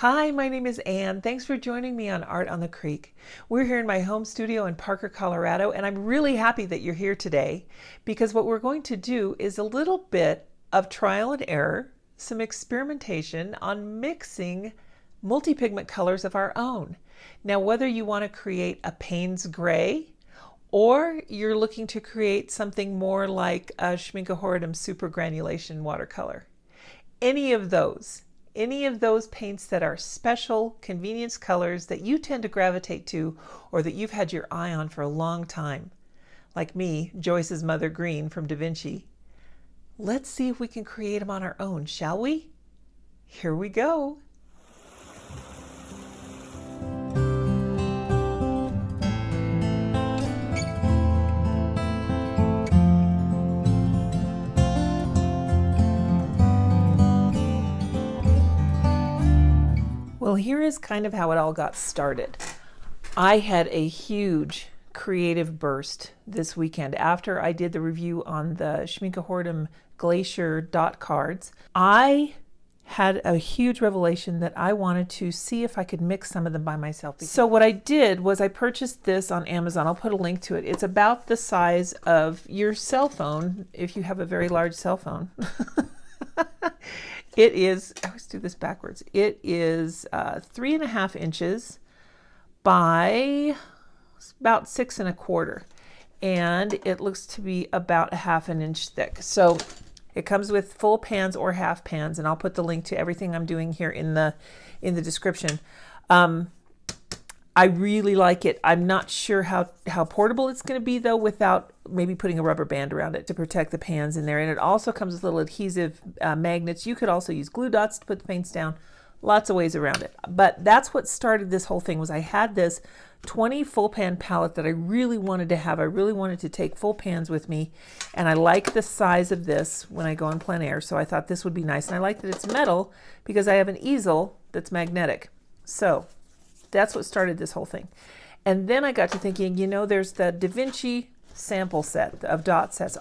Hi, my name is Anne. Thanks for joining me on Art on the Creek. We're here in my home studio in Parker, Colorado, and I'm really happy that you're here today because what we're going to do is a little bit of trial and error, some experimentation on mixing multi-pigment colors of our own. Now, whether you want to create a Payne's gray or you're looking to create something more like a Schmincke super granulation watercolor, any of those paints that are special convenience colors that you tend to gravitate to or that you've had your eye on for a long time, like me, Joyce's Mother Green from DaVinci. Let's see if we can create them on our own, shall we? Here we go. Well, here is kind of how it all got started. I had a huge creative burst this weekend after I did the review on the Schmincke Glacier dot cards. I had a huge revelation that I wanted to see if I could mix some of them by myself. So what I did was I purchased this on Amazon. I'll put a link to it. It's about the size of your cell phone if you have a very large cell phone. It is, I always do this backwards. It is 3.5 inches by about 6 1/4. And it looks to be about 1/2 inch thick. So it comes with full pans or half pans, and I'll put the link to everything I'm doing here in the description. I really like it. I'm not sure how portable it's going to be though without maybe putting a rubber band around it to protect the pans in there. And it also comes with little adhesive magnets. You could also use glue dots to put the paints down. Lots of ways around it. But that's what started this whole thing was I had this 20 full pan palette that I really wanted to have. I really wanted to take full pans with me. And I like the size of this when I go on plein air. So I thought this would be nice. And I like that it's metal because I have an easel that's magnetic. So that's what started this whole thing. And then I got to thinking, you know, there's the DaVinci sample set of dot sets.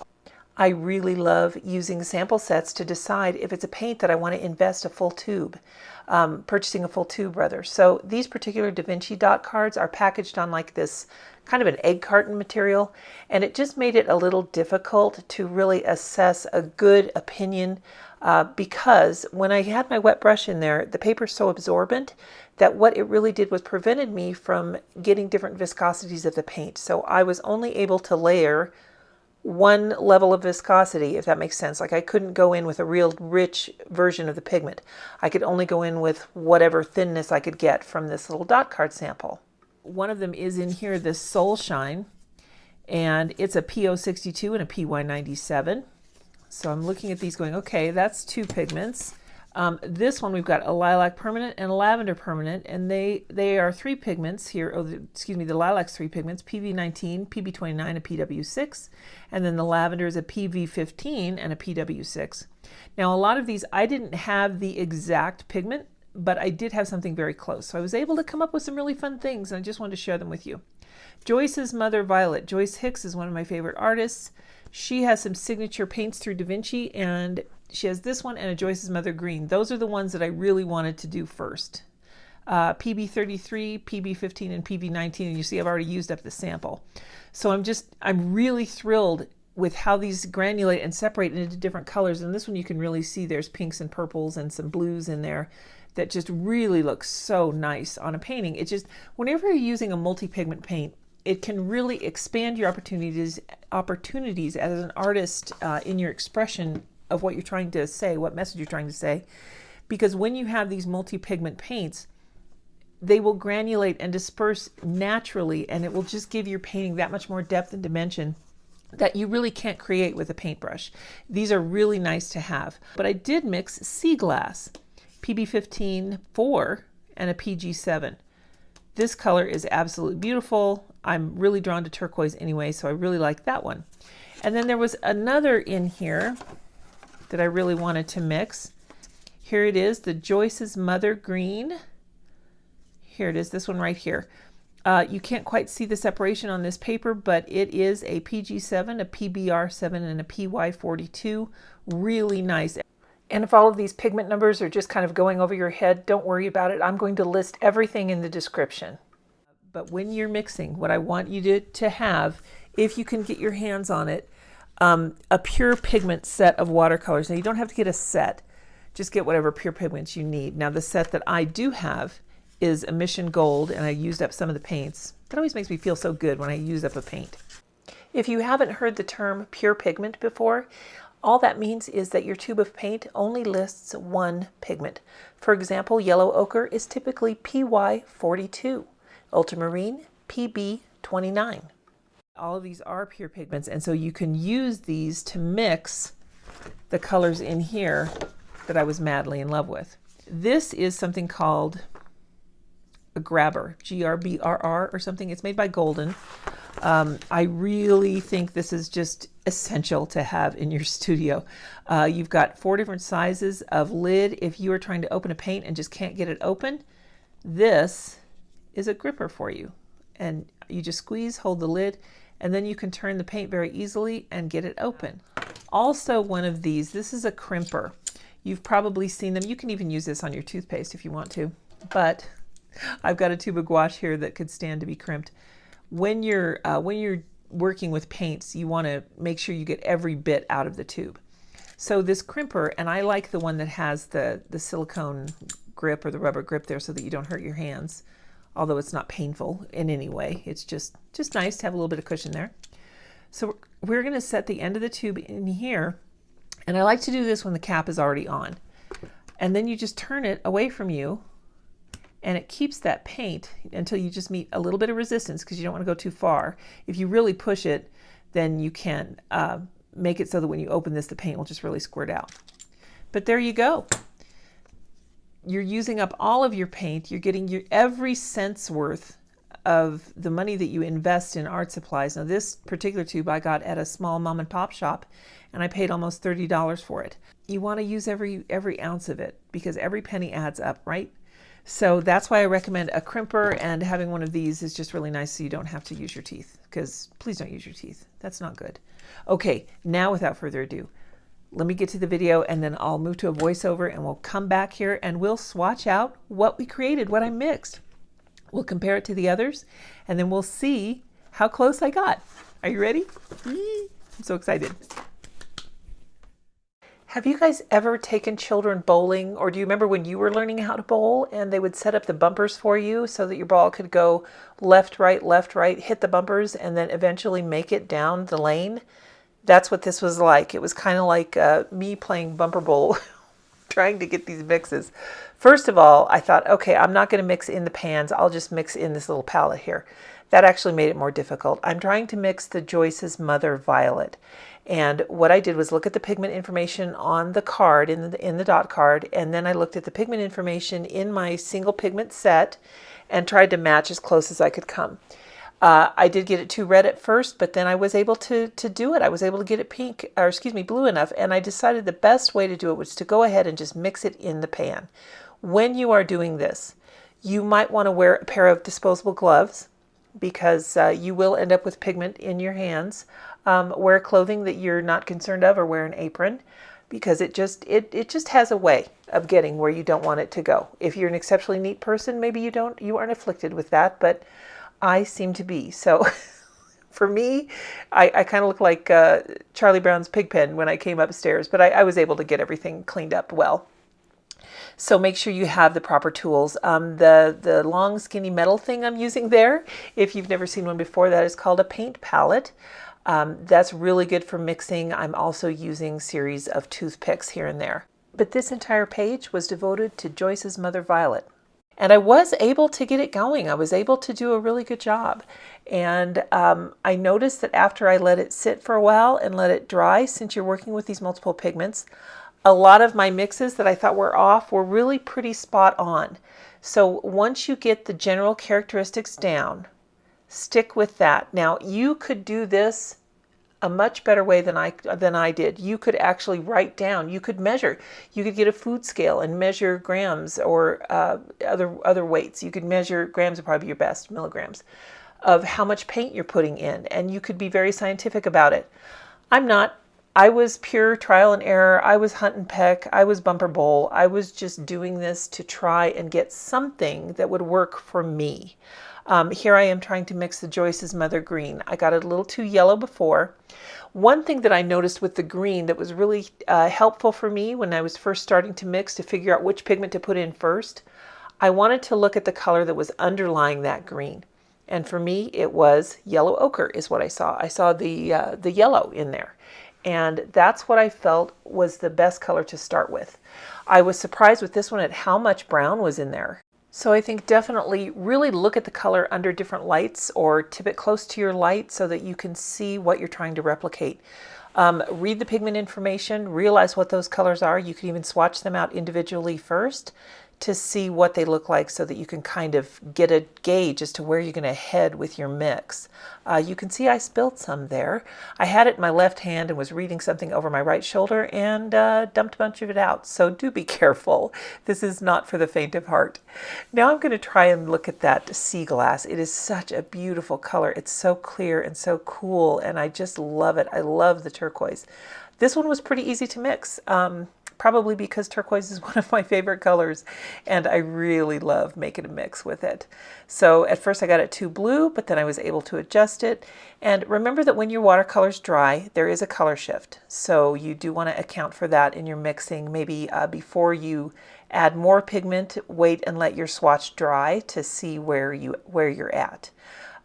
I really love using sample sets to decide if it's a paint that I want to invest a full tube, purchasing a full tube rather. So these particular DaVinci dot cards are packaged on like this kind of an egg carton material, and it just made it a little difficult to really assess a good opinion because when I had my wet brush in there, the paper's so absorbent that what it really did was prevented me from getting different viscosities of the paint. So I was only able to layer one level of viscosity, if that makes sense. Like I couldn't go in with a real rich version of the pigment. I could only go in with whatever thinness I could get from this little dot card sample. One of them is in here, this Soul Shine, and it's a PO62 and a PY97. So I'm looking at these going, okay, that's two pigments. This one we've got a lilac permanent and a lavender permanent, and they are three pigments here. Oh, excuse me, the lilac's three pigments: PV19, PB29, and PW6, and then the lavender is a PV15 and a PW6. Now, a lot of these I didn't have the exact pigment, but I did have something very close. So I was able to come up with some really fun things, and I just wanted to share them with you. Joyce's Mother Violet. Joyce Hicks is one of my favorite artists. She has some signature paints through DaVinci, and she has this one and a Joyce's Mother Green. Those are the ones that I really wanted to do first. PB33, PB15, and PB19, and you see I've already used up the sample. So I'm really thrilled with how these granulate and separate into different colors. And this one you can really see there's pinks and purples and some blues in there that just really looks so nice on a painting. It just, whenever you're using a multi-pigment paint, it can really expand your opportunities as an artist in your expression of what you're trying to say, what message you're trying to say. Because when you have these multi-pigment paints, they will granulate and disperse naturally, and it will just give your painting that much more depth and dimension that you really can't create with a paintbrush. These are really nice to have. But I did mix Sea Glass, PB15 4 and a PG7. This color is absolutely beautiful. I'm really drawn to turquoise anyway, so I really like that one. And then there was another in here that I really wanted to mix. Here it is, the Joyce's Mother Green. Here it is, this one right here. You can't quite see the separation on this paper, but it is a PG7, a PBR7, and a PY42. Really nice. And if all of these pigment numbers are just kind of going over your head, don't worry about it. I'm going to list everything in the description. But when you're mixing, what I want you to have, if you can get your hands on it, a pure pigment set of watercolors. Now you don't have to get a set, just get whatever pure pigments you need. Now the set that I do have is Emission Gold, and I used up some of the paints. That always makes me feel so good when I use up a paint. If you haven't heard the term pure pigment before, all that means is that your tube of paint only lists one pigment. For example, yellow ochre is typically PY42, ultramarine PB29. All of these are pure pigments, and so you can use these to mix the colors in here that I was madly in love with. This is something called a GRIPR, GRBRR or something. It's made by Golden. I really think this is just essential to have in your studio. You've got 4 different sizes of lid. If you are trying to open a paint and just can't get it open, this is a gripper for you. And you just squeeze, hold the lid, and then you can turn the paint very easily and get it open. Also one of these, this is a crimper. You've probably seen them. You can even use this on your toothpaste if you want to, but I've got a tube of gouache here that could stand to be crimped. When you're working with paints, you want to make sure you get every bit out of the tube. So this crimper, and I like the one that has the silicone grip or the rubber grip there so that you don't hurt your hands, although it's not painful in any way. It's just nice to have a little bit of cushion there. So we're going to set the end of the tube in here, and I like to do this when the cap is already on. And then you just turn it away from you, and it keeps that paint until you just meet a little bit of resistance because you don't want to go too far. If you really push it, then you can make it so that when you open this, the paint will just really squirt out. But there you go. You're using up all of your paint. You're getting your every cent's worth of the money that you invest in art supplies. Now this particular tube I got at a small mom and pop shop, and I paid almost $30 for it. You want to use every ounce of it because every penny adds up, right? So that's why I recommend a crimper, and having one of these is just really nice so you don't have to use your teeth, because please don't use your teeth. That's not good. Okay, now without further ado, let me get to the video and then I'll move to a voiceover and we'll come back here and we'll swatch out what we created, what I mixed. We'll compare it to the others and then we'll see how close I got. Are you ready? I'm so excited. Have you guys ever taken children bowling, or do you remember when you were learning how to bowl and they would set up the bumpers for you so that your ball could go left, right, hit the bumpers, and then eventually make it down the lane? That's what this was like. It was kind of like me playing bumper bowl, trying to get these mixes. First of all, I thought, okay, I'm not going to mix in the pans. I'll just mix in this little palette here. That actually made it more difficult. I'm trying to mix the Joyce's Mother Violet. And what I did was look at the pigment information on the card, in the dot card, and then I looked at the pigment information in my single pigment set and tried to match as close as I could come. I did get it too red at first, but then I was able to do it. I was able to get it pink, or excuse me, blue enough, and I decided the best way to do it was to go ahead and just mix it in the pan. When you are doing this, you might want to wear a pair of disposable gloves because you will end up with pigment in your hands. Wear clothing that you're not concerned of, or wear an apron, because it just has a way of getting where you don't want it to go. If you're an exceptionally neat person, maybe you aren't afflicted with that, but I seem to be. So for me, I kind of look like Charlie Brown's Pigpen when I came upstairs, but I was able to get everything cleaned up well. So make sure you have the proper tools. The long skinny metal thing I'm using there, if you've never seen one before, that is called a paint palette. That's really good for mixing. I'm also using series of toothpicks here and there. But this entire page was devoted to Joyce's Mother Violet. And I was able to get it going. I was able to do a really good job. And I noticed that after I let it sit for a while and let it dry, since you're working with these multiple pigments, a lot of my mixes that I thought were off were really pretty spot on. So once you get the general characteristics down, stick with that. Now you could do this a much better way than I did. You could actually write down, you could measure, you could get a food scale and measure grams or other weights. You could measure, grams would probably be your best, milligrams, of how much paint you're putting in, and you could be very scientific about it. I'm not. I was pure trial and error. I was hunt and peck. I was bumper bowl. I was just doing this to try and get something that would work for me. Here I am trying to mix the Joyce's Mother Green. I got it a little too yellow before. One thing that I noticed with the green that was really helpful for me when I was first starting to mix to figure out which pigment to put in first, I wanted to look at the color that was underlying that green. And for me, it was yellow ochre is what I saw. I saw the yellow in there. And that's what I felt was the best color to start with. I was surprised with this one at how much brown was in there. So I think definitely really look at the color under different lights or tip it close to your light so that you can see what you're trying to replicate. Read the pigment information, realize what those colors are. You can even swatch them out individually first to see what they look like so that you can kind of get a gauge as to where you're going to head with your mix. You can see I spilled some there. I had it in my left hand and was reading something over my right shoulder and dumped a bunch of it out. So do be careful. This is not for the faint of heart. Now I'm going to try and look at that sea glass. It is such a beautiful color. It's so clear and so cool, and I just love it. I love the turquoise. This one was pretty easy to mix. Probably because turquoise is one of my favorite colors and I really love making a mix with it. So at first I got it too blue, but then I was able to adjust it. And remember that when your watercolors dry, there is a color shift. So you do want to account for that in your mixing. Maybe before you add more pigment, wait and let your swatch dry to see where you're at.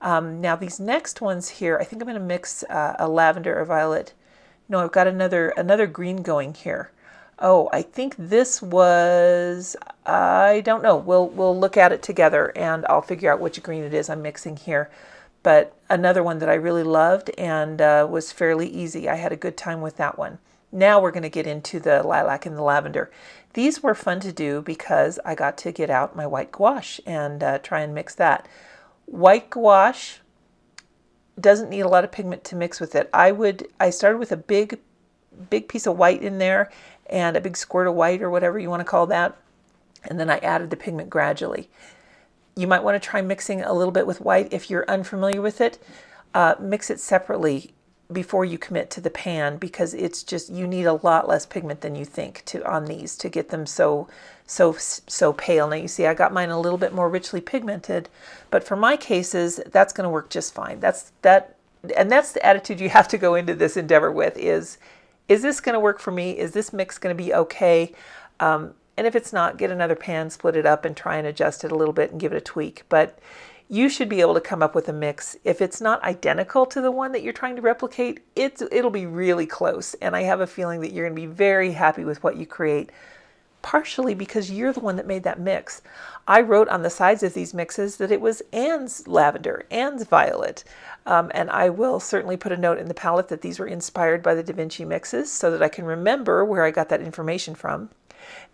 Now these next ones here, I think I'm going to mix a lavender or violet. No, I've got another green going here. Oh, I think this was, I don't know. We'll look at it together and I'll figure out which green it is I'm mixing here. But another one that I really loved and was fairly easy. I had a good time with that one. Now we're going to get into the lilac and the lavender. These were fun to do because I got to get out my white gouache and try and mix that. White gouache doesn't need a lot of pigment to mix with it. I started with a big piece of white in there and a big squirt of white or whatever you want to call that. And then I added the pigment gradually. You might want to try mixing a little bit with white if you're unfamiliar with it. Mix it separately before you commit to the pan because it's just, you need a lot less pigment than you think on these to get them so pale. Now you see I got mine a little bit more richly pigmented, but for my cases, that's going to work just fine. That's the attitude you have to go into this endeavor with is this going to work for me? Is this mix going to be okay? And if it's not, get another pan, split it up, and try and adjust it a little bit and give it a tweak. But you should be able to come up with a mix. If it's not identical to the one that you're trying to replicate, it'll be really close. And I have a feeling that you're going to be very happy with what you create, partially because you're the one that made that mix. I wrote on the sides of these mixes that it was Anne's lavender, Anne's violet. And I will certainly put a note in the palette that these were inspired by the DaVinci mixes so that I can remember where I got that information from.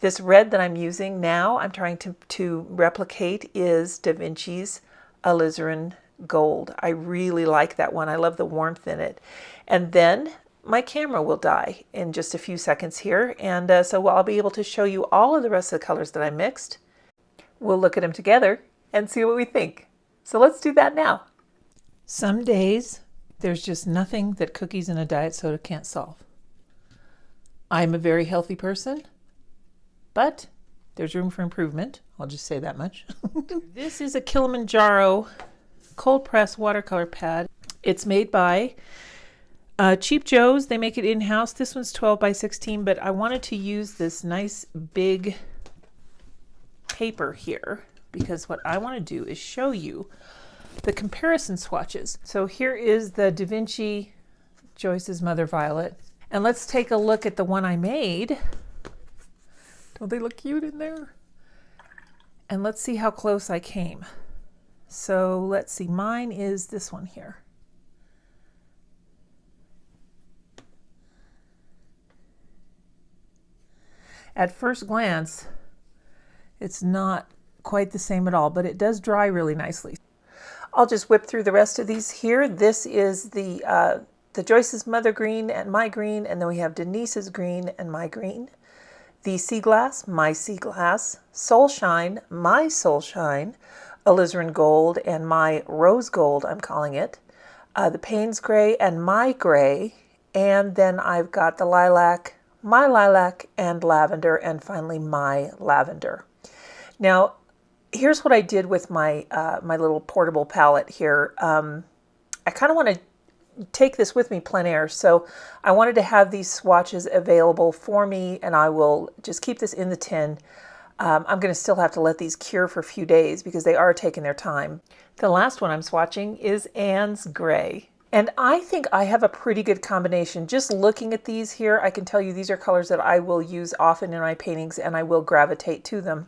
This red that I'm using now, I'm trying to replicate is DaVinci's alizarin gold. I really like that one. I love the warmth in it. And then my camera will die in just a few seconds here. And so I'll be able to show you all of the rest of the colors that I mixed. We'll look at them together and see what we think. So let's do that now. Some days, there's just nothing that cookies and a diet soda can't solve. I'm a very healthy person, but there's room for improvement. I'll just say that much. This is a Kilimanjaro cold press watercolor pad. It's made by Cheap Joe's. They make it in-house. This one's 12 by 16, but I wanted to use this nice big paper here because what I want to do is show you the comparison swatches. So here is the DaVinci Joyce's Mother Violet. And let's take a look at the one I made. Don't they look cute in there? And let's see how close I came. So let's see, mine is this one here. At first glance, it's not quite the same at all, but it does dry really nicely. I'll just whip through the rest of these here. This is the Joyce's Mother Green and my green, and then we have Denise's green and my green. The Sea Glass, my Sea Glass. Soul Shine, my Soul Shine. Alizarin Gold and my Rose Gold, I'm calling it. The Payne's Gray and my Gray. and then I've got the lilac, my lilac, and lavender, and finally my lavender. Now, here's what I did with my my little portable palette here. I kind of want to take this with me plein air, so I wanted to have these swatches available for me, and I will just keep this in the tin. I'm going to still have to let these cure for a few days because they are taking their time. The last one I'm swatching is Anne's Gray. And I think I have a pretty good combination. Just looking at these here, I can tell you these are colors that I will use often in my paintings, and I will gravitate to them.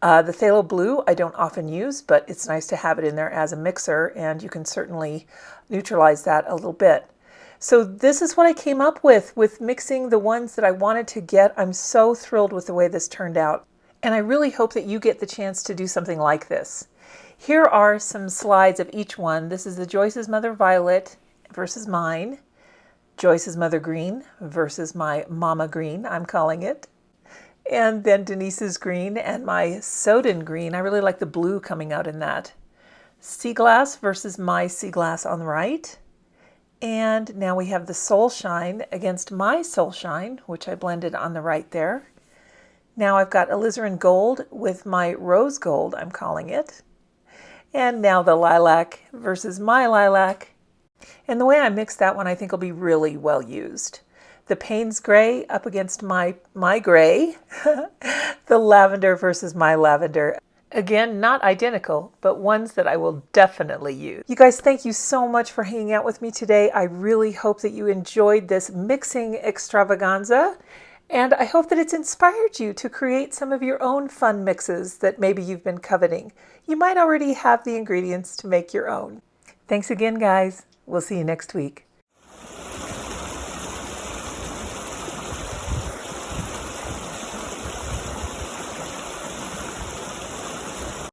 The phthalo blue I don't often use, but it's nice to have it in there as a mixer, and you can certainly neutralize that a little bit. So this is what I came up with mixing the ones that I wanted to get. I'm so thrilled with the way this turned out, and I really hope that you get the chance to do something like this. Here are some slides of each one. This is the Joyce's Mother Violet versus mine, Joyce's Mother Green versus my Mama Green, I'm calling it, and then Denise's green and my Soden green. I really like the blue coming out in that. Sea Glass versus my Sea Glass on the right. And now we have the Soul Shine against my Soul Shine, which I blended on the right there. Now I've got Alizarin Gold with my Rose Gold, I'm calling it. And now the Lilac versus my Lilac. And the way I mixed that one I think will be really well used. The Payne's Gray up against my Gray. The Lavender versus my Lavender. Again, not identical, but ones that I will definitely use. You guys, thank you so much for hanging out with me today. I really hope that you enjoyed this mixing extravaganza, and I hope that it's inspired you to create some of your own fun mixes that maybe you've been coveting. You might already have the ingredients to make your own. Thanks again, guys. We'll see you next week.